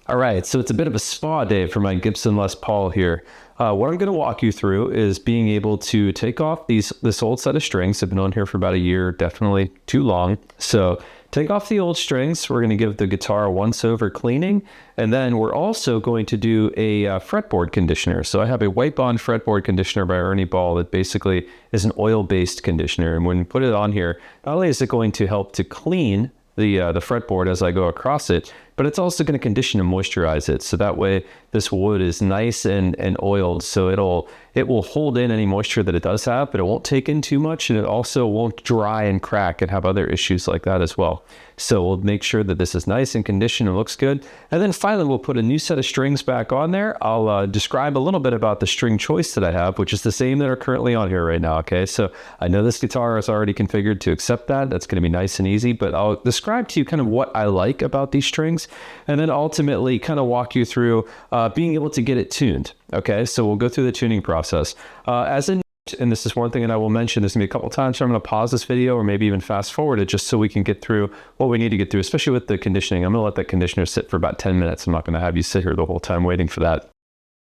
All right, so it's a bit of a spa day for my Gibson Les Paul here. What I'm going to walk you through is being able to take off this old set of strings. I've been on here for about a year, definitely too long. So take off the old strings. We're going to give the guitar a once-over cleaning, and then we're also going to do a fretboard conditioner. So I have a White Bond fretboard conditioner by Ernie Ball that basically is an oil-based conditioner. And when you put it on here, not only is it going to help to clean the fretboard as I go across it, but it's also going to condition and moisturize it. So that way this wood is nice and oiled. So it will hold in any moisture that it does have, but it won't take in too much. And it also won't dry and crack and have other issues like that as well. So we'll make sure that this is nice and conditioned and looks good. And then finally, we'll put a new set of strings back on there. I'll describe a little bit about the string choice that I have, which is the same that are currently on here right now. Okay, so I know this guitar is already configured to accept that. That's going to be nice and easy, but I'll describe to you kind of what I like about these strings, and then ultimately kind of walk you through being able to get it tuned. Okay, so we'll go through the tuning process. And this is one thing that I will mention, there's gonna be a couple times where I'm gonna pause this video or maybe even fast forward it just so we can get through what we need to get through, especially with the conditioning. I'm gonna let that conditioner sit for about 10 minutes. I'm not gonna have you sit here the whole time waiting for that.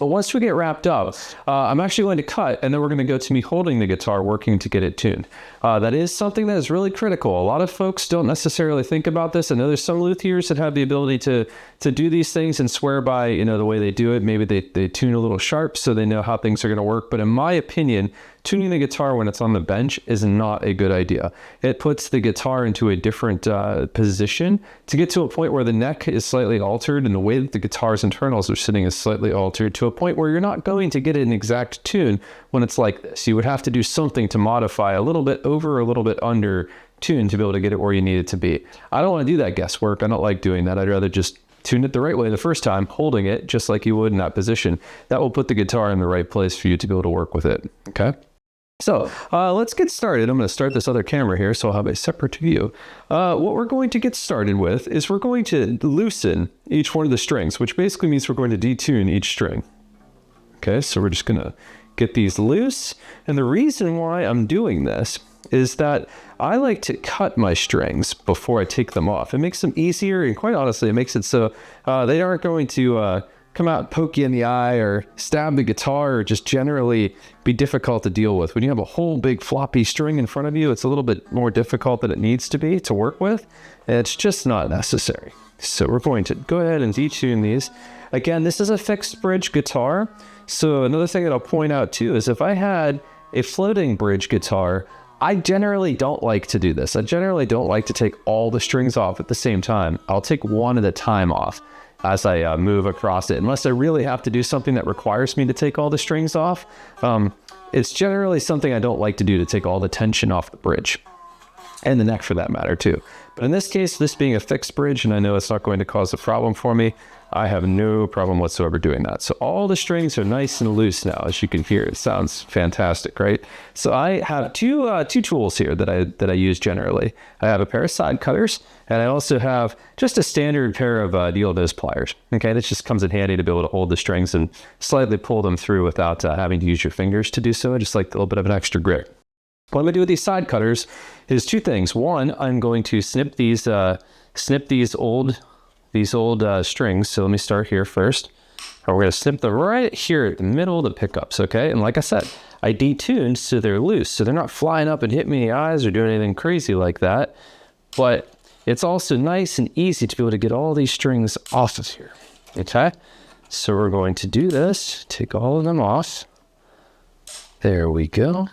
But once we get wrapped up, I'm actually going to cut, and then we're going to go to me holding the guitar, working to get it tuned. That is something that is really critical. A lot of folks don't necessarily think about this. I know there's some luthiers that have the ability to do these things and swear by, the way they do it. Maybe they tune a little sharp so they know how things are going to work. But in my opinion, tuning the guitar when it's on the bench is not a good idea. It puts the guitar into a different position to get to a point where the neck is slightly altered and the way that the guitar's internals are sitting is slightly altered to a point where you're not going to get an exact tune when it's like this. You would have to do something to modify a little bit over, a little bit under tune to be able to get it where you need it to be. I don't want to do that guesswork. I don't like doing that. I'd rather just tune it the right way the first time, holding it just like you would in that position. That will put the guitar in the right place for you to be able to work with it. Okay. So let's get started. I'm going to start this other camera here so I'll have a separate view. What we're going to get started with is we're going to loosen each one of the strings, which basically means we're going to detune each string. Okay, so we're just going to get these loose. And the reason why I'm doing this is that I like to cut my strings before I take them off. It makes them easier, and quite honestly, it makes it so they aren't going to come out and poke you in the eye or stab the guitar or just generally be difficult to deal with. When you have a whole big floppy string in front of you, it's a little bit more difficult than it needs to be to work with. It's just not necessary. So we're going to go ahead and detune these. Again, this is a fixed bridge guitar. So another thing that I'll point out too is if I had a floating bridge guitar, I generally don't like to do this. I generally don't like to take all the strings off at the same time. I'll take one at a time off as I move across it, unless I really have to do something that requires me to take all the strings off. It's generally something I don't like to do, to take all the tension off the bridge and the neck for that matter too. But in this case, this being a fixed bridge, and I know it's not going to cause a problem for me, I have no problem whatsoever doing that. So all the strings are nice and loose now, as you can hear. It sounds fantastic, right? So I have two tools here that I use generally. I have a pair of side cutters, and I also have just a standard pair of deal nose pliers. Okay, this just comes in handy to be able to hold the strings and slightly pull them through without having to use your fingers to do so. I just like a little bit of an extra grip. What I'm going to do with these side cutters is two things. One, I'm going to snip these old strings. So let me start here first. And we're going to snip them right here at the middle of the pickups, okay? And like I said, I detuned so they're loose, so they're not flying up and hitting me in the eyes or doing anything crazy like that. But it's also nice and easy to be able to get all these strings off of here, okay? So we're going to do this, take all of them off. There we go.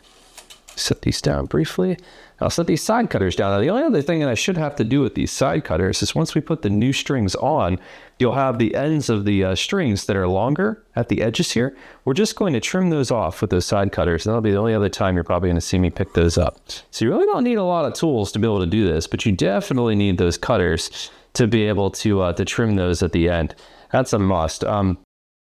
Set these down briefly. I'll set these side cutters down. Now, the only other thing that I should have to do with these side cutters is once we put the new strings on, you'll have the ends of the strings that are longer at the edges here. We're just going to trim those off with those side cutters. That'll be the only other time you're probably going to see me pick those up. So you really don't need a lot of tools to be able to do this, but you definitely need those cutters to be able to trim those at the end. That's a must.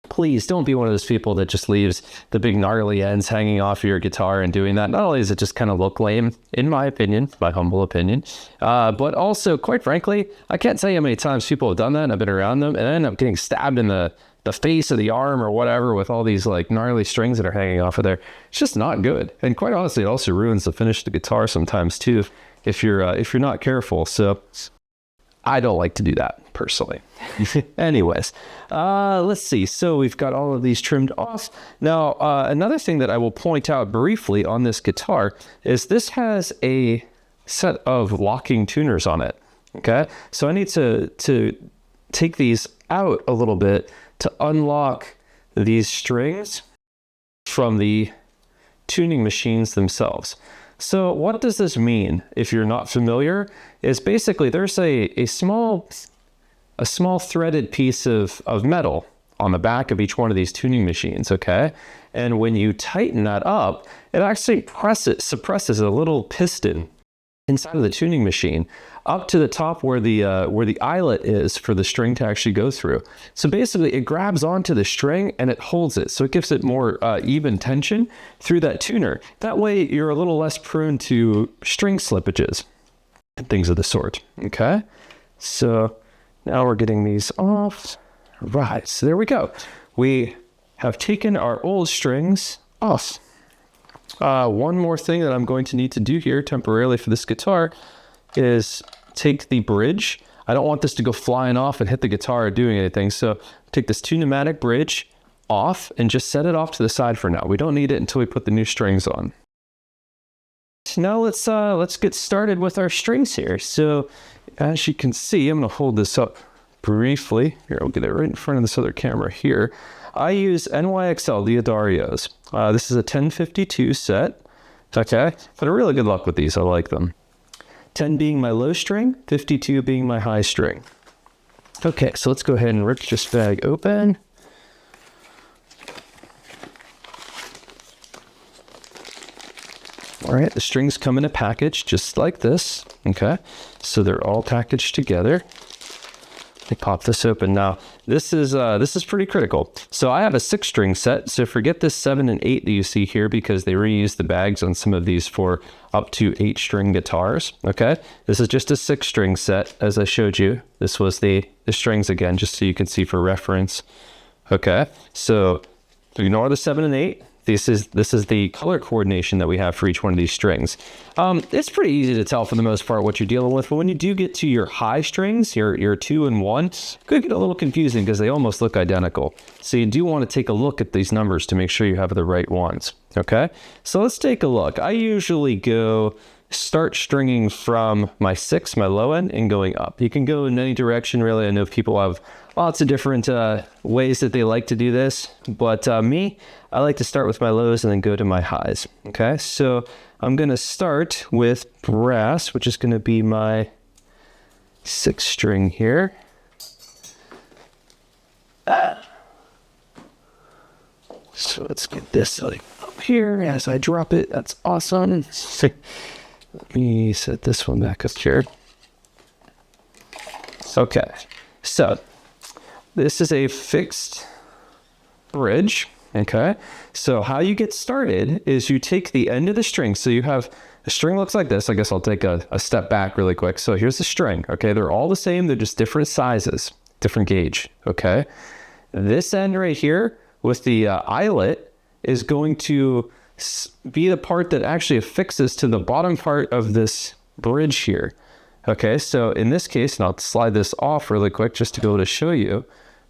Please don't be one of those people that just leaves the big gnarly ends hanging off of your guitar and doing that. Not only does it just kind of look lame, in my opinion, my humble opinion, but also, quite frankly, I can't tell you how many times people have done that and I've been around them and end up getting stabbed in the face of the arm or whatever with all these like gnarly strings that are hanging off of there. It's just not good. And quite honestly, it also ruins the finish of the guitar sometimes too if you're not careful. So I don't like to do that personally. Anyways, let's see. So we've got all of these trimmed off. Now, another thing that I will point out briefly on this guitar is this has a set of locking tuners on it. Okay, so I need to take these out a little bit to unlock these strings from the tuning machines themselves. So what does this mean? If you're not familiar, is basically there's a small threaded piece of metal on the back of each one of these tuning machines, okay? And when you tighten that up, it actually suppresses a little piston inside of the tuning machine up to the top where the eyelet is for the string to actually go through. So basically it grabs onto the string and it holds it. So it gives it more even tension through that tuner. That way you're a little less prone to string slippages and things of the sort, okay? So now we're getting these off. Right, so there we go. We have taken our old strings off. One more thing that I'm going to need to do here temporarily for this guitar is take the bridge. I don't want this to go flying off and hit the guitar or doing anything. So take this two-pneumatic bridge off and just set it off to the side for now. We don't need it until we put the new strings on. Now let's get started with our strings here. So as you can see, I'm going to hold this up briefly. Here, I'll get it right in front of this other camera here. I use NYXL Diodarios. This is a 1052 set. Okay, but a really good luck with these. I like them. 10 being my low string, 52 being my high string. Okay, so let's go ahead and rip this bag open. All right, the strings come in a package just like this. Okay, so they're all packaged together. Let me pop this open now. This is pretty critical. So I have a 6-string set. So forget this 7 and 8 that you see here because they reuse the bags on some of these for up to 8-string guitars. Okay, this is just a 6-string set as I showed you. This was the strings again, just so you can see for reference. Okay, so ignore the 7 and 8. This is the color coordination that we have for each one of these strings. It's pretty easy to tell for the most part what you're dealing with, but when you do get to your high strings, your 2 and 1, it could get a little confusing because they almost look identical. So you do want to take a look at these numbers to make sure you have the right ones. Okay, so let's take a look. I usually start stringing from my 6, my low end, and going up. You can go in any direction, really. I know people have lots of different ways that they like to do this, but me, I like to start with my lows and then go to my highs. Okay, so I'm going to start with brass, which is going to be my 6 string here. So let's get this up here as I drop it. That's awesome. Let me set this one back up here. Okay, so this is a fixed bridge. Okay, so how you get started is you take the end of the string. So you have a string looks like this. I guess I'll take a step back really quick. So here's the string. Okay, they're all the same. They're just different sizes, different gauge. Okay, this end right here with the eyelet is going to be the part that actually affixes to the bottom part of this bridge here. Okay, so in this case, and I'll slide this off really quick just to be able to show you.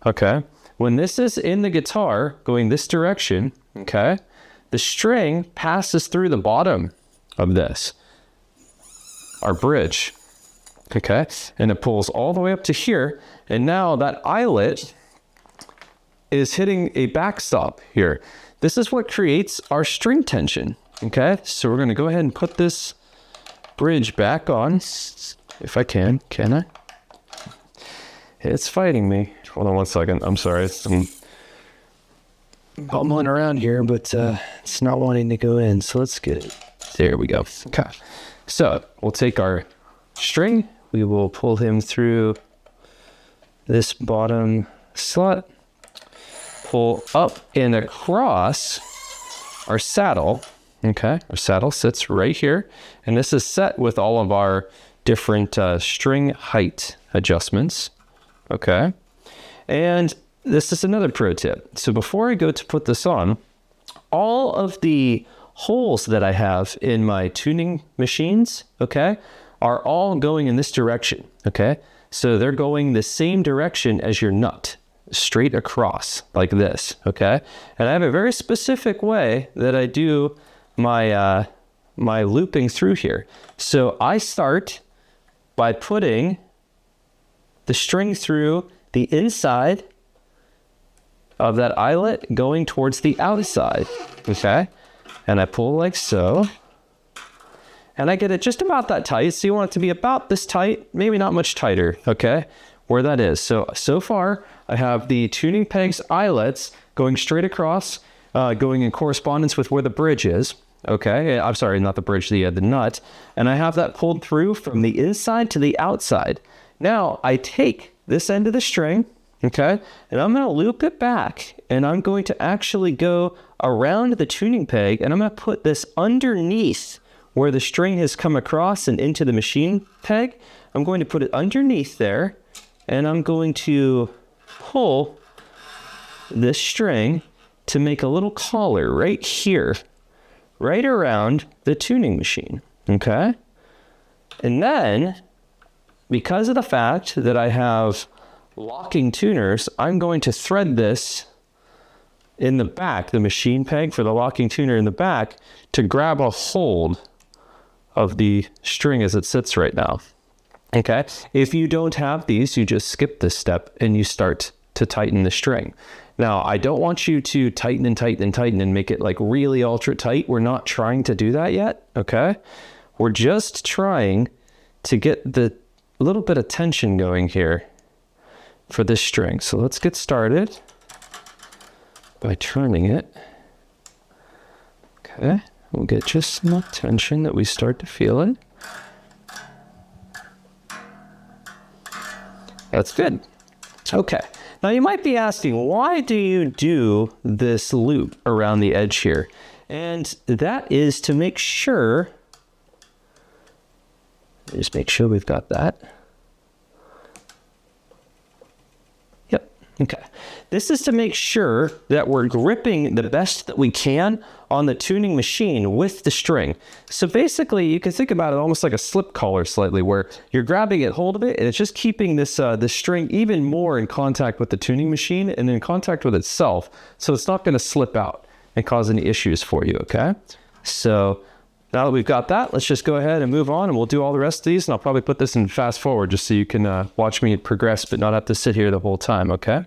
Okay, when this is in the guitar going this direction, okay, the string passes through the bottom of this, our bridge. Okay, and it pulls all the way up to here, and now that eyelet is hitting a backstop here. This is what creates our string tension. Okay, so we're going to go ahead and put this bridge back on, if I can I? It's fighting me. Hold on one second. I'm sorry. I'm bumbling around here, but it's not wanting to go in. So let's get it. There we go. Okay, so we'll take our string. We will pull him through this bottom slot, pull up and across our saddle. Okay, our saddle sits right here, and this is set with all of our different string height adjustments. Okay, and this is another pro tip. So before I go to put this on, all of the holes that I have in my tuning machines, okay, are all going in this direction, okay? So they're going the same direction as your nut, straight across like this, okay? And I have a very specific way that I do my my looping through here. So I start by putting the string through the inside of that eyelet going towards the outside, okay? And I pull like so, and I get it just about that tight. So you want it to be about this tight, maybe not much tighter, okay? Where that is. So far I have the tuning peg's eyelets going straight across, going in correspondence with where the bridge is. Okay, I'm sorry, not the bridge, the nut. And I have that pulled through from the inside to the outside. Now I take this end of the string, okay, and I'm going to loop it back, and I'm going to actually go around the tuning peg, and I'm going to put this underneath where the string has come across and into the machine peg. I'm going to put it underneath there, and I'm going to pull this string to make a little collar right here, right around the tuning machine, okay? And then, because of the fact that I have locking tuners, I'm going to thread this in the back, the machine peg for the locking tuner in the back, to grab a hold of the string as it sits right now, okay? If you don't have these, you just skip this step and you start to tighten the string. Now, I don't want you to tighten and tighten and tighten and make it like really ultra tight. We're not trying to do that yet, okay? We're just trying to get the little bit of tension going here for this string. So let's get started by turning it. Okay, we'll get just enough tension that we start to feel it. That's good. Okay. Now you might be asking, why do you do this loop around the edge here? And that is to make sure, just make sure we've got that. Yep, okay. This is to make sure that we're gripping the best that we can on the tuning machine with the string. So basically, you can think about it almost like a slip collar slightly, where you're grabbing it, hold of it, and it's just keeping this this string even more in contact with the tuning machine and in contact with itself, so it's not going to slip out and cause any issues for you, okay? So now that we've got that, let's just go ahead and move on, and we'll do all the rest of these, and I'll probably put this in fast forward just so you can watch me progress, but not have to sit here the whole time, okay?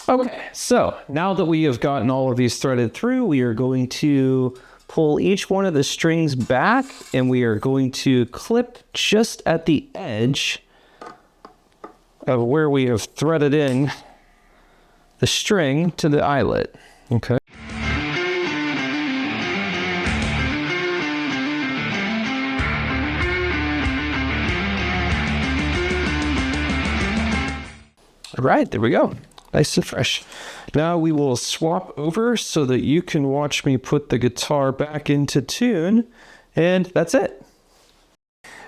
Okay, so now that we have gotten all of these threaded through, we are going to pull each one of the strings back, and we are going to clip just at the edge of where we have threaded in the string to the eyelet, okay? All right, there we go. Nice and fresh. Now we will swap over so that you can watch me put the guitar back into tune, and that's it.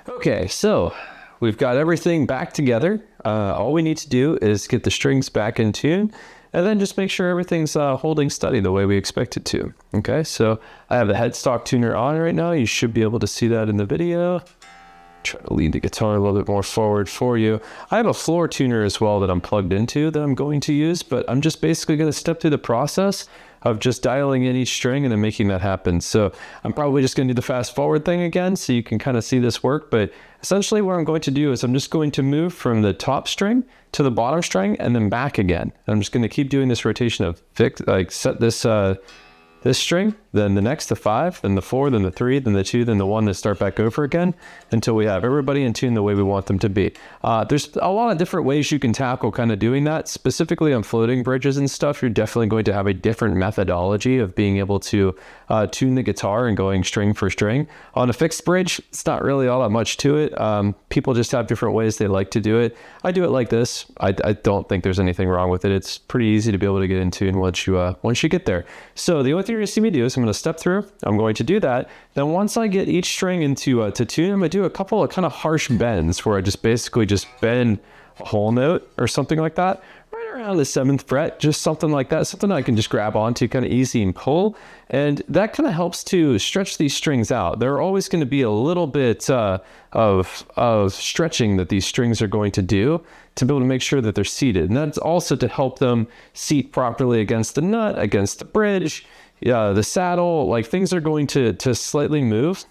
Okay, so we've got everything back together. All we need to do is get the strings back in tune, and then just make sure everything's holding steady the way we expect it to. Okay, so I have the headstock tuner on right now. You should be able to see that in the video. Try to lean the guitar a little bit more forward for you. I have a floor tuner as well that I'm plugged into that I'm going to use, but I'm just basically going to step through the process of just dialing in each string and then making that happen. So I'm probably just going to do the fast forward thing again so you can kind of see this work. But essentially what I'm going to do is I'm just going to move from the top string to the bottom string and then back again. I'm just going to keep doing this rotation of set this string, then the next, the 5, then the 4, then the 3, then the 2, then the 1, then start back over again until we have everybody in tune the way we want them to be. There's a lot of different ways you can tackle kind of doing that. Specifically on floating bridges and stuff, you're definitely going to have a different methodology of being able to tune the guitar and going string for string. On a fixed bridge, it's not really all that much to it. People just have different ways they like to do it. I do it like this. I don't think there's anything wrong with it. It's pretty easy to be able to get in tune once you get there. So the only thing you're going to see me do is I'm going to step through. I'm going to do that. Then once I get each string into to tune, I'm going to do a couple of kind of harsh bends where I just basically just bend a whole note or something like that right around the 7th fret, just something like that, something I can just grab onto kind of easy and pull. And that kind of helps to stretch these strings out. There are always going to be a little bit of stretching that these strings are going to do to be able to make sure that they're seated. And that's also to help them seat properly against the nut, against the bridge, the saddle. Like, things are going to slightly move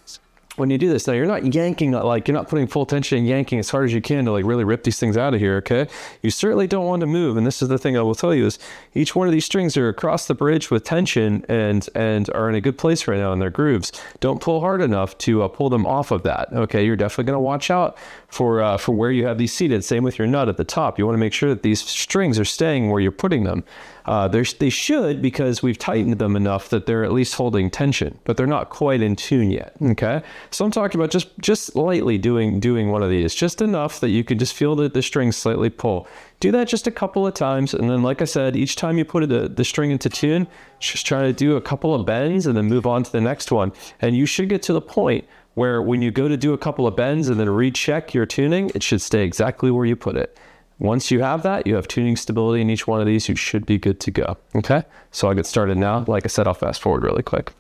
when you do this. Now, you're not yanking, like, you're not putting full tension and yanking as hard as you can to like really rip these things out of here, okay? You certainly don't want to move. And this is the thing I will tell you is each one of these strings are across the bridge with tension and are in a good place right now in their grooves. Don't pull hard enough to pull them off of that, okay? You're definitely going to watch out for where you have these seated. Same with your nut at the top. You want to make sure that these strings are staying where you're putting them. They should, because we've tightened them enough that they're at least holding tension, but they're not quite in tune yet, okay? So I'm talking about just lightly doing one of these, just enough that you can just feel the strings slightly pull. Do that just a couple of times, and then, like I said, each time you put the string into tune, just try to do a couple of bends and then move on to the next one. And you should get to the point where when you go to do a couple of bends and then recheck your tuning, it should stay exactly where you put it. Once you have that, you have tuning stability in each one of these, you should be good to go. Okay, so I'll get started now. Like I said, I'll fast forward really quick.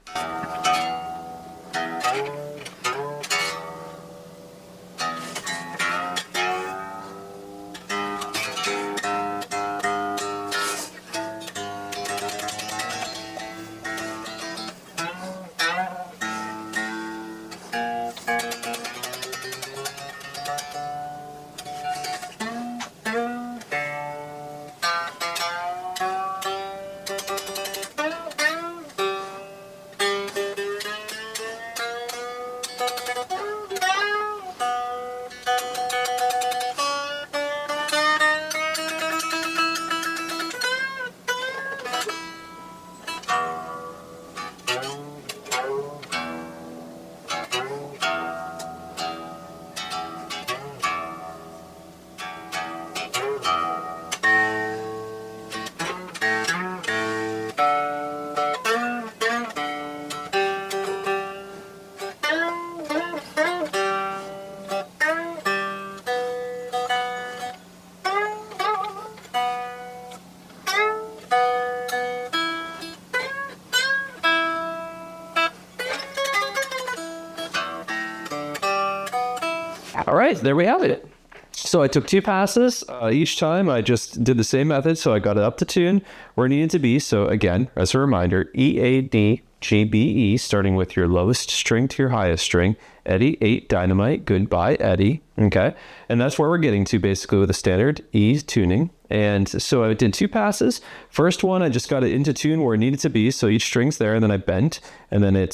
All right, there we have it. So I took 2 passes. Each time I just did the same method. So I got it up to tune where it needed to be. So again, as a reminder, E, A, D, G, B, E, starting with your lowest string to your highest string. Eddie, 8, dynamite, goodbye, Eddie. Okay. And that's where we're getting to basically with a standard E tuning. And so I did 2 passes. First one, I just got it into tune where it needed to be. So each string's there, and then I bent, and then it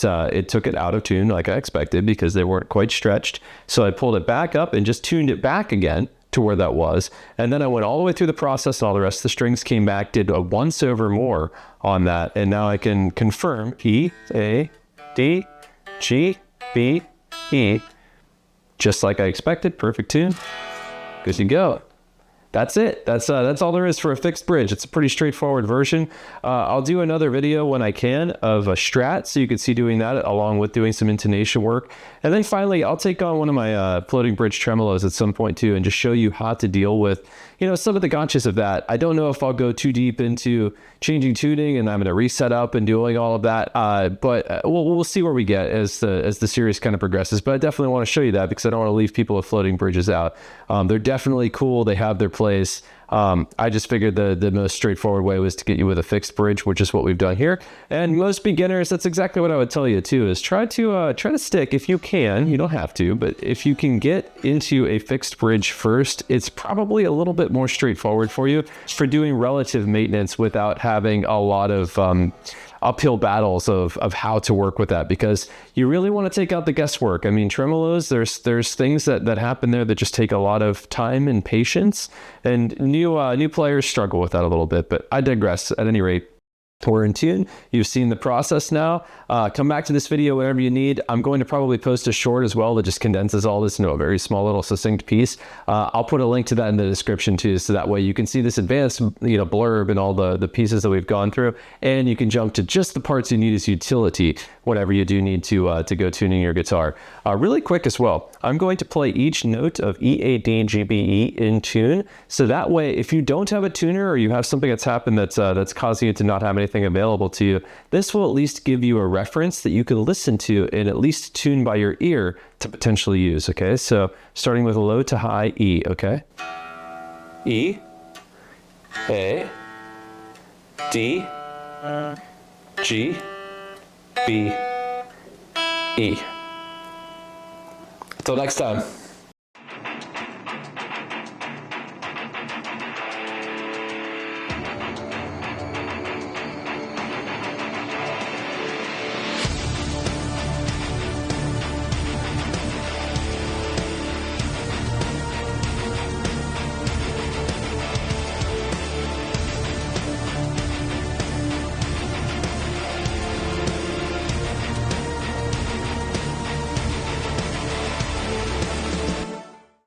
took it out of tune like I expected because they weren't quite stretched. So I pulled it back up and just tuned it back again to where that was. And then I went all the way through the process, and all the rest of the strings came back, did a once over more on that. And now I can confirm E, A, D, G, B, E, just like I expected. Perfect tune. Good to go. that's it. That's all there is for a fixed bridge. It's a pretty straightforward version. I'll do another video when I can of a strat, so you can see doing that along with doing some intonation work. And then finally, I'll take on one of my floating bridge tremolos at some point too, and just show you how to deal with, you know, some of the gotchas of that. I don't know if I'll go too deep into changing tuning and I'm going to reset up and doing all of that, but we'll see where we get as the series kind of progresses. But I definitely want to show you that because I don't want to leave people with floating bridges out. They're definitely cool. They have their place. I just figured the most straightforward way was to get you with a fixed bridge, which is what we've done here. And most beginners, that's exactly what I would tell you too, is try to stick, if you can. You don't have to, but if you can get into a fixed bridge first, it's probably a little bit more straightforward for you for doing relative maintenance without having a lot of uphill battles of how to work with that, because you really want to take out the guesswork. I mean, tremolos, there's things that happen there that just take a lot of time and patience, and new players struggle with that a little bit, but I digress. At any rate, we're in tune. You've seen the process now. Come back to this video whenever you need. I'm going to probably post a short as well that just condenses all this into a very small little succinct piece. I'll put a link to that in the description too, so that way you can see this advanced, you know, blurb and all the pieces that we've gone through, and you can jump to just the parts you need as utility whenever you do need to go tuning your guitar. Really quick as well, I'm going to play each note of E, A, D, G, B, E in tune, so that way if you don't have a tuner or you have something that's happened that's causing you to not have anything available to you, this will at least give you a reference that you can listen to and at least tune by your ear to potentially use. Okay, so starting with low to high E. Okay, E, A, D, G, B, E. Until next time.